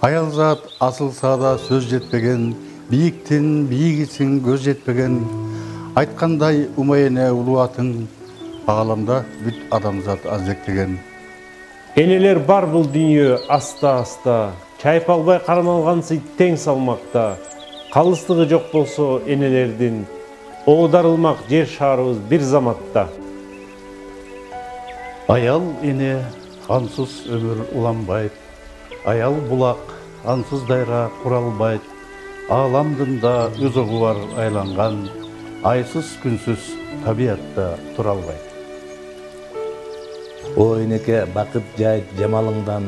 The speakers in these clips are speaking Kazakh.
Аял зат асылсада сөз жетпеген, биіктен биігісің көз жетпеген, айтқандай умайыне улуатың, ағаламда бүт адамзат азектеген. Энелер бар бұл дүние аста-аста, чайпалбай қармалғансы тең салмақта, қалыстығы жоқ болса энелердің, оғдарылмақ жер шарыбыз бір заматта. Аял ене ансыз өмір уланбайд, аял бұлақ ансыз дайра құралбайд, ағаламдында өз оғы бар айланған, айсыз күнсіз табиатта тұралбайд. О энеке бақыт жайт жамалыңдан,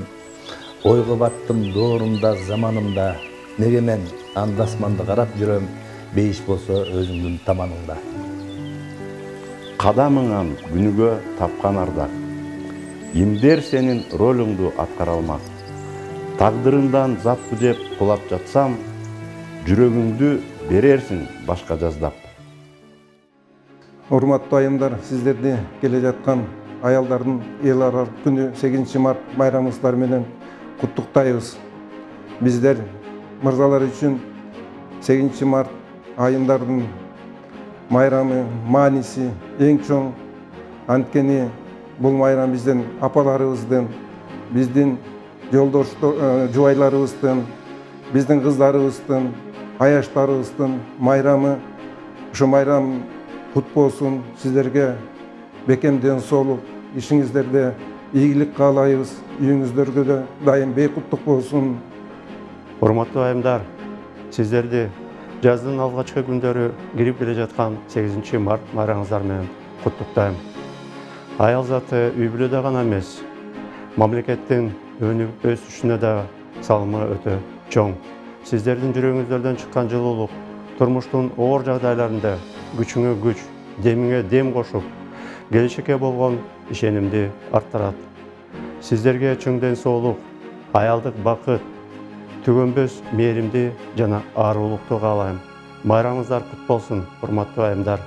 ойғы баттым доорумда заманымда, неге мен андасманды қарап жүрөм, бейіш болса өзіңдің таманыңда. Қадамыңан күніге тапқан ардақ, емдер сенің роліңді атқара алмақ. Тағдырыңдан зат деп құлап жатсам, жүрегіңді берерсің башқа жаздап. Урматтуу айымдар, сіздерде келе жатқан аялдардың ел аралык күні 8 март байрамыңыздар менен құттықтайбыз. Біздер мырзалар үшін 8 март айымдардың майрамы, мааниси ең чоң. Анткени бұл майрам біздің апаларыбыздың, біздің жубайларыбыздың, біздің қыздарыбыздың, аяштарыбыздың майрамы. Ушу майрам кут болсун, сіздерге бекем денсаулық, ишиңиздерде ийгилик каалайбыз, үйүңүздөргө да дайым бейкуттук болсун. Урматтуу айымдар, сіздерді жаздың алғачкы күндөрү кирип келе жатқан 8 март майрамыңыздар менен куттуктайм. Аял заты үй бүлөдө гана эмес, мамлекеттин өнүгүп өсүшүнө да салымы өтө чоң. Сіздердің жүрөгүңүздөрдөн чыккан жылуулук турмуштун оор жагдайларында күчүңө күч, демиңе дем кошуп, келечекке болгон ишенимди арттырат. Сіздерге чың денсаулык, аялдык бакыт, түгөнбөс мээримди жана аарулукту каалайм. Майрамыңыздар кут болсун, урматтуу айымдар.